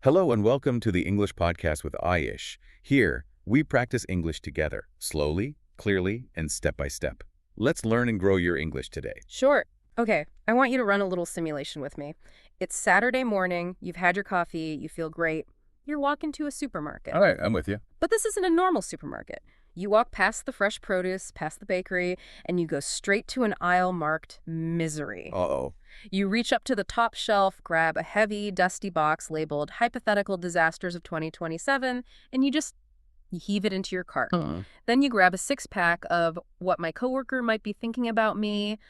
Hello and welcome to the English podcast with Ayesh. Here, we practice English together, slowly, clearly, and step by step. Let's learn and grow your English today. Sure. Okay, I want you to run a little simulation with me. It's Saturday morning, you've had your coffee, you feel great. You're walking to a supermarket. All right, I'm with you. But this isn't a normal supermarket. You walk past the fresh produce, past the bakery, and you go straight to an aisle marked misery. Uh-oh. You reach up to the top shelf, grab a heavy, dusty box labeled Hypothetical Disasters of 2027, and you heave it into your cart. Then you grab a six-pack of What My Coworker Might Be Thinking About Me,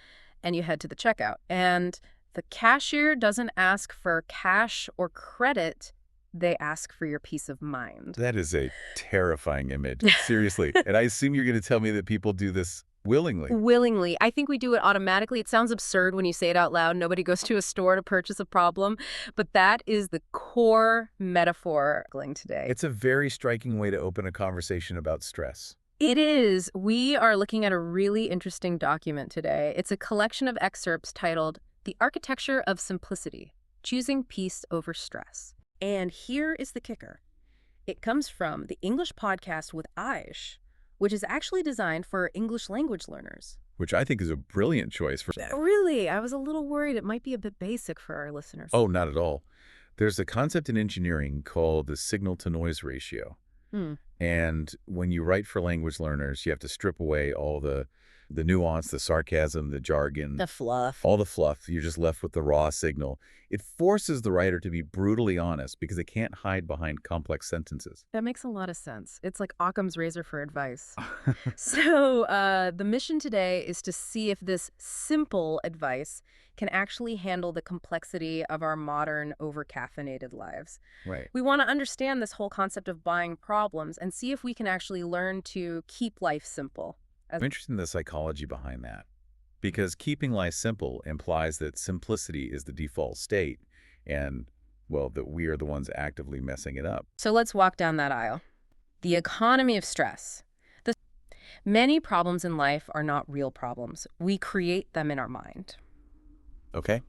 and you head to the checkout. And the cashier doesn't ask for cash or credit. They ask for your peace of mind. That is a terrifying image. Seriously. And I assume you're going to tell me that people do this willingly. Willingly. I think we do it automatically. It sounds absurd when you say it out loud. Nobody goes to a store to purchase a problem. But that is the core metaphor today. It's a very striking way to open a conversation about stress. It is. We are looking at a really interesting document today. It's a collection of excerpts titled The Architecture of Simplicity, Choosing Peace Over Stress. And here is the kicker. It comes from the English podcast with Ayesh, which is actually designed for English language learners. Which I think is a brilliant choice for... Really? I was a little worried it might be a bit basic for our listeners. Oh, not at all. There's a concept in engineering called the signal-to-noise ratio. And when you write for language learners, you have to strip away all the nuance, the sarcasm, the jargon. The fluff. All the fluff. You're just left with the raw signal. It forces the writer to be brutally honest because they can't hide behind complex sentences. That makes a lot of sense. It's like Occam's razor for advice. So the mission today is to see if this simple advice can actually handle the complexity of our modern, over-caffeinated lives. Right. We want to understand this whole concept of buying problems and see if we can actually learn to keep life simple. I'm interested in the psychology behind that, because keeping life simple implies that simplicity is the default state and, well, that we are the ones actively messing it up. So let's walk down that aisle. The economy of stress. Many problems in life are not real problems. We create them in our mind. Okay.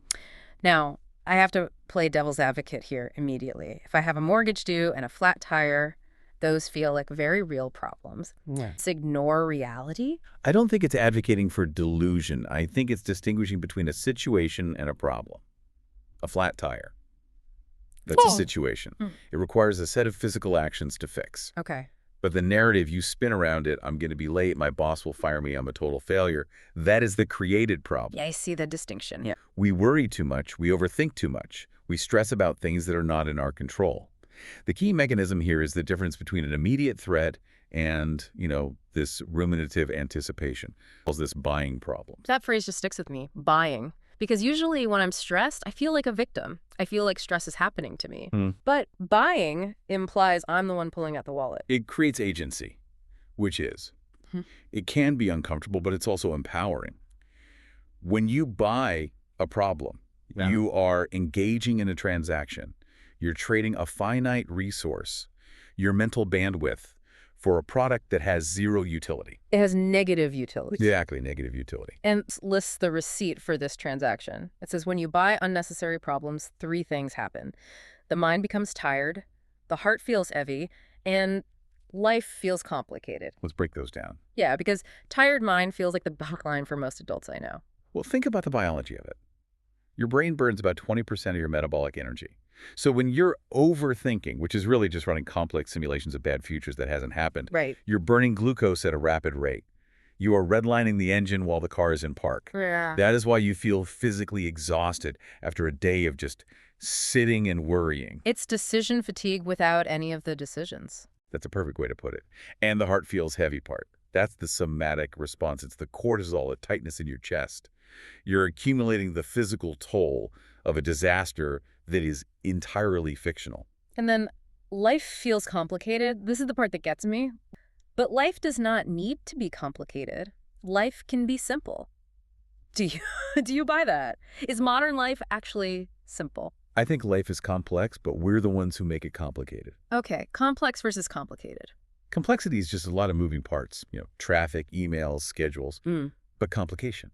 Now, I have to play devil's advocate here immediately. If I have a mortgage due and a flat tire, those feel like very real problems. Let's ignore reality. I don't think it's advocating for delusion. I think it's distinguishing between a situation and a problem. A flat tire. That's a situation. It requires a set of physical actions to fix. Okay. But the narrative you spin around it, I'm going to be late, my boss will fire me, I'm a total failure, that is the created problem. Yeah, I see the distinction. Yeah. We worry too much, we overthink too much, we stress about things that are not in our control. The key mechanism here is the difference between an immediate threat and, this ruminative anticipation. Calls this buying problem. That phrase just sticks with me, buying. Because usually when I'm stressed, I feel like a victim. I feel like stress is happening to me. But buying implies I'm the one pulling out the wallet. It creates agency, which is. It can be uncomfortable, but it's also empowering. When you buy a problem, you are engaging in a transaction. You're trading a finite resource, your mental bandwidth, for a product that has zero utility. It has negative utility. Exactly, negative utility. And lists the receipt for this transaction. It says when you buy unnecessary problems, 3 things happen. The mind becomes tired, the heart feels heavy, and life feels complicated. Let's break those down. Yeah, because tired mind feels like the backline for most adults I know. Well, think about the biology of it. Your brain burns about 20% of your metabolic energy. So when you're overthinking, which is really just running complex simulations of bad futures that hasn't happened, Right. you're burning glucose at a rapid rate. You are redlining the engine while the car is in park. Yeah. That is why you feel physically exhausted after a day of just sitting and worrying. It's decision fatigue without any of the decisions. That's a perfect way to put it. And the heart feels heavy part. That's the somatic response. It's the cortisol, the tightness in your chest. You're accumulating the physical toll of a disaster that is entirely fictional. And then life feels complicated. This is the part that gets me. But life does not need to be complicated. Life can be simple. Do you buy that? Is modern life actually simple? I think life is complex, but we're the ones who make it complicated. Okay, complex versus complicated. Complexity is just a lot of moving parts, traffic, emails, schedules. But complication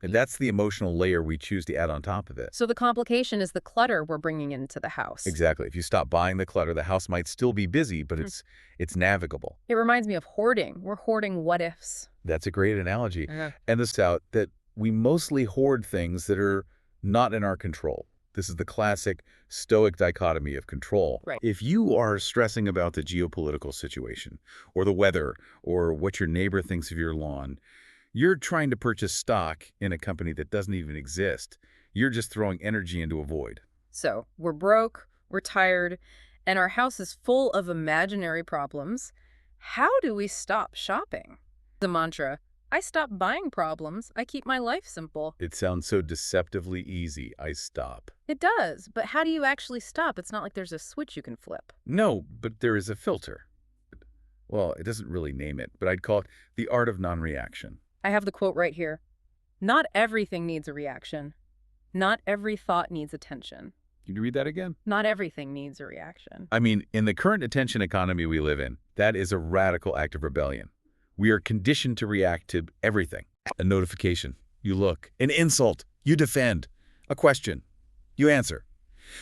And that's the emotional layer we choose to add on top of it. So the complication is the clutter we're bringing into the house. Exactly. If you stop buying the clutter, the house might still be busy, but it's navigable. It reminds me of hoarding. We're hoarding what-ifs. That's a great analogy. Yeah. And this out that we mostly hoard things that are not in our control. This is the classic stoic dichotomy of control. Right. If you are stressing about the geopolitical situation or the weather or what your neighbor thinks of your lawn, you're trying to purchase stock in a company that doesn't even exist. You're just throwing energy into a void. So we're broke, we're tired, and our house is full of imaginary problems. How do we stop shopping? The mantra, I stop buying problems, I keep my life simple. It sounds so deceptively easy. I stop. It does, but how do you actually stop? It's not like there's a switch you can flip. No, but there is a filter. Well, it doesn't really name it, but I'd call it the art of non-reaction. I have the quote right here. Not everything needs a reaction. Not every thought needs attention. Can you read that again? Not everything needs a reaction. I mean, in the current attention economy we live in, that is a radical act of rebellion. We are conditioned to react to everything. A notification, you look. An insult, you defend. A question, you answer.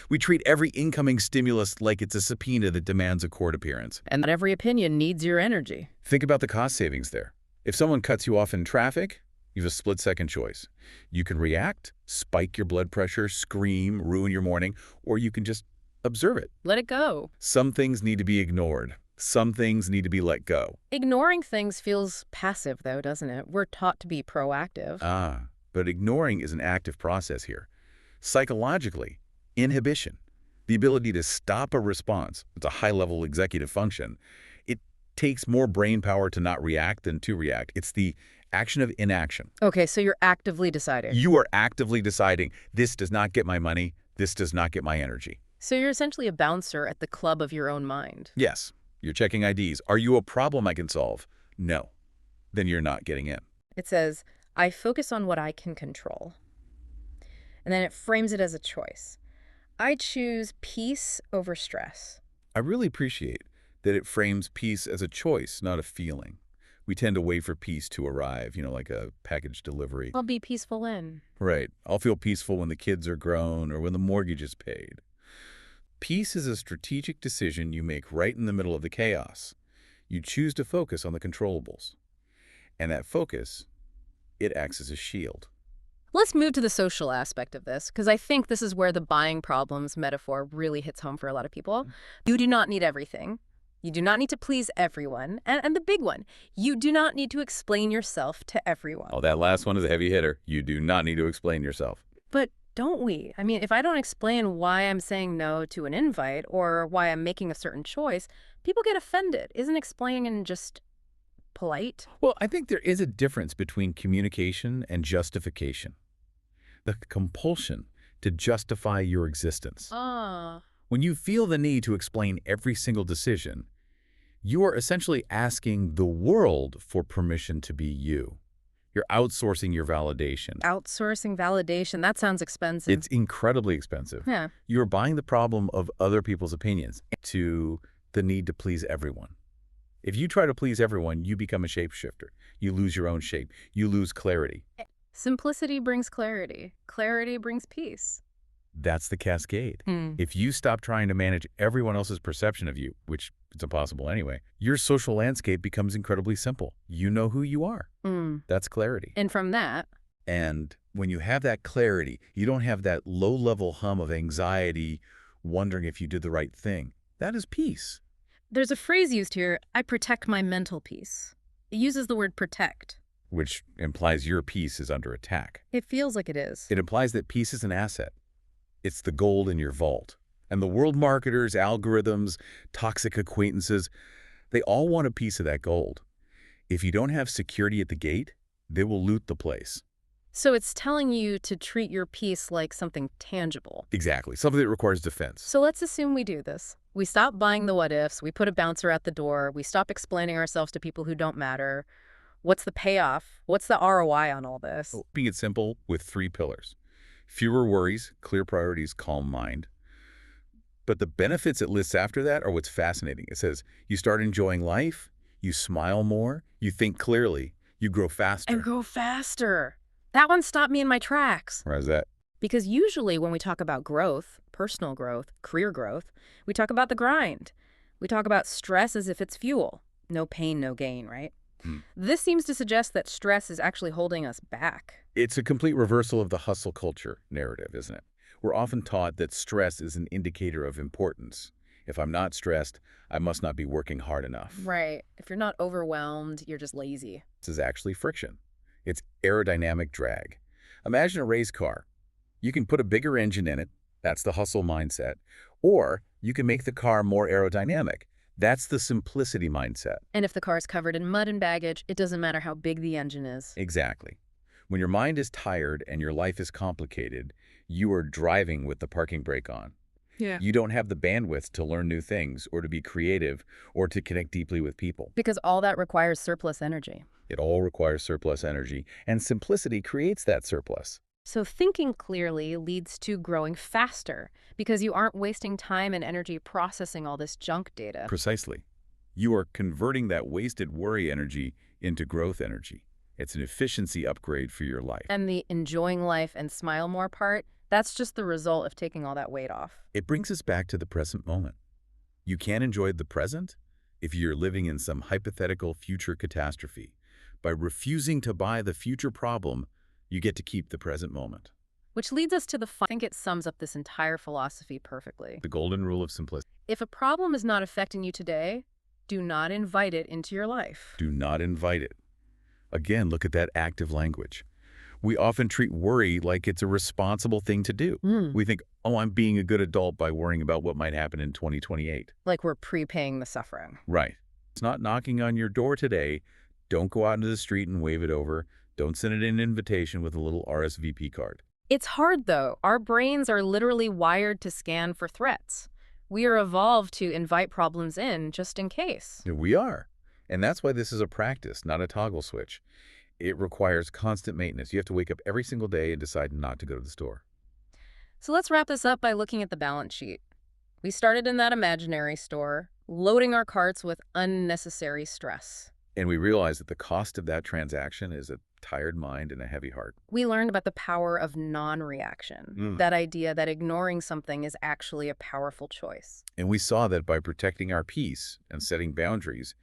We treat every incoming stimulus like it's a subpoena that demands a court appearance. And not every opinion needs your energy. Think about the cost savings there. If someone cuts you off in traffic, you have a split-second choice. You can react, spike your blood pressure, scream, ruin your morning, or you can just observe it. Let it go. Some things need to be ignored. Some things need to be let go. Ignoring things feels passive, though, doesn't it? We're taught to be proactive. But ignoring is an active process here. Psychologically, inhibition, the ability to stop a response, it's a high-level executive function. It takes more brain power to not react than to react. It's the action of inaction. Okay, so you're actively deciding. You are actively deciding, this does not get my money, this does not get my energy. So you're essentially a bouncer at the club of your own mind. Yes. You're checking IDs. Are you a problem I can solve? No. Then you're not getting in. It says, I focus on what I can control. And then it frames it as a choice. I choose peace over stress. I really appreciate that it frames peace as a choice, not a feeling. We tend to wait for peace to arrive, like a package delivery. I'll be peaceful when. Right. I'll feel peaceful when the kids are grown or when the mortgage is paid. Peace is a strategic decision you make right in the middle of the chaos. You choose to focus on the controllables. And that focus, it acts as a shield. Let's move to the social aspect of this, because I think this is where the buying problems metaphor really hits home for a lot of people. You do not need everything. You do not need to please everyone. And the big one, you do not need to explain yourself to everyone. Oh, that last one is a heavy hitter. You do not need to explain yourself. But don't we? I mean, if I don't explain why I'm saying no to an invite or why I'm making a certain choice, people get offended. Isn't explaining just polite? Well, I think there is a difference between communication and justification. The compulsion to justify your existence. When you feel the need to explain every single decision, you are essentially asking the world for permission to be you. You're outsourcing your validation. Outsourcing validation, that sounds expensive. It's incredibly expensive. Yeah. You're buying the problem of other people's opinions to the need to please everyone. If you try to please everyone, you become a shapeshifter. You lose your own shape. You lose clarity. Simplicity brings clarity. Clarity brings peace. That's the cascade. If you stop trying to manage everyone else's perception of you, which it's impossible anyway, your social landscape becomes incredibly simple. You know who you are. That's clarity. And from that... And when you have that clarity, you don't have that low-level hum of anxiety, wondering if you did the right thing. That is peace. There's a phrase used here, I protect my mental peace. It uses the word protect. Which implies your peace is under attack. It feels like it is. It implies that peace is an asset. It's the gold in your vault. And the world marketers, algorithms, toxic acquaintances, they all want a piece of that gold. If you don't have security at the gate, they will loot the place. So it's telling you to treat your peace like something tangible. Exactly. Something that requires defense. So let's assume we do this. We stop buying the what-ifs. We put a bouncer at the door. We stop explaining ourselves to people who don't matter. What's the payoff? What's the ROI on all this? Keeping it simple with 3 pillars. Fewer worries, clear priorities, calm mind. But the benefits it lists after that are what's fascinating. It says you start enjoying life, you smile more, you think clearly, you grow faster. And grow faster. That one stopped me in my tracks. Why is that? Because usually when we talk about growth, personal growth, career growth, we talk about the grind. We talk about stress as if it's fuel. No pain, no gain, right? This seems to suggest that stress is actually holding us back. It's a complete reversal of the hustle culture narrative, isn't it? We're often taught that stress is an indicator of importance. If I'm not stressed, I must not be working hard enough. Right. If you're not overwhelmed, you're just lazy. This is actually friction. It's aerodynamic drag. Imagine a race car. You can put a bigger engine in it. That's the hustle mindset. Or you can make the car more aerodynamic. That's the simplicity mindset. And if the car is covered in mud and baggage, it doesn't matter how big the engine is. Exactly. When your mind is tired and your life is complicated, you are driving with the parking brake on. Yeah. You don't have the bandwidth to learn new things or to be creative or to connect deeply with people. Because all that requires surplus energy. It all requires surplus energy, and simplicity creates that surplus. So thinking clearly leads to growing faster because you aren't wasting time and energy processing all this junk data. Precisely. You are converting that wasted worry energy into growth energy. It's an efficiency upgrade for your life. And the enjoying life and smile more part, that's just the result of taking all that weight off. It brings us back to the present moment. You can't enjoy the present if you're living in some hypothetical future catastrophe. By refusing to buy the future problem, you get to keep the present moment. Which leads us to I think it sums up this entire philosophy perfectly. The golden rule of simplicity. If a problem is not affecting you today, do not invite it into your life. Do not invite it. Again, look at that active language. We often treat worry like it's a responsible thing to do. We think, oh, I'm being a good adult by worrying about what might happen in 2028. Like we're prepaying the suffering. Right. It's not knocking on your door today. Don't go out into the street and wave it over. Don't send it an invitation with a little RSVP card. It's hard, though. Our brains are literally wired to scan for threats. We are evolved to invite problems in just in case. We are. And that's why this is a practice, not a toggle switch. It requires constant maintenance. You have to wake up every single day and decide not to go to the store. So let's wrap this up by looking at the balance sheet. We started in that imaginary store, loading our carts with unnecessary stress. And we realize that the cost of that transaction is a tired mind and a heavy heart. We learned about the power of non-reaction, that idea that ignoring something is actually a powerful choice. And we saw that by protecting our peace and setting boundaries,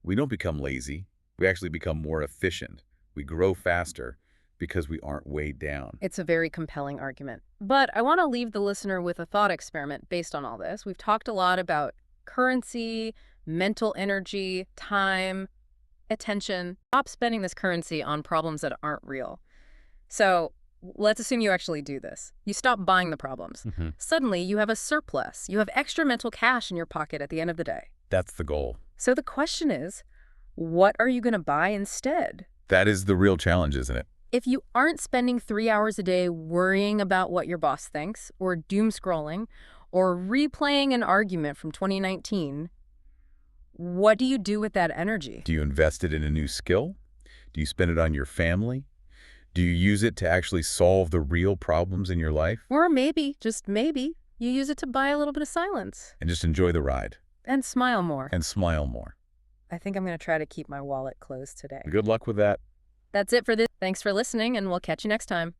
we don't become lazy. We actually become more efficient. We grow faster because we aren't weighed down. It's a very compelling argument. But I want to leave the listener with a thought experiment based on all this. We've talked a lot about currency, mental energy, time, attention. Stop spending this currency on problems that aren't real. So let's assume you actually do this. You stop buying the problems. Suddenly, you have a surplus. You have extra mental cash in your pocket at the end of the day. That's the goal. So the question is, what are you going to buy instead? That is the real challenge, isn't it? If you aren't spending 3 hours a day worrying about what your boss thinks, or doom scrolling, or replaying an argument from 2019, what do you do with that energy? Do you invest it in a new skill? Do you spend it on your family? Do you use it to actually solve the real problems in your life? Or maybe, just maybe, you use it to buy a little bit of silence. And just enjoy the ride. And smile more. And smile more. I think I'm going to try to keep my wallet closed today. Good luck with that. That's it for this. Thanks for listening, and we'll catch you next time.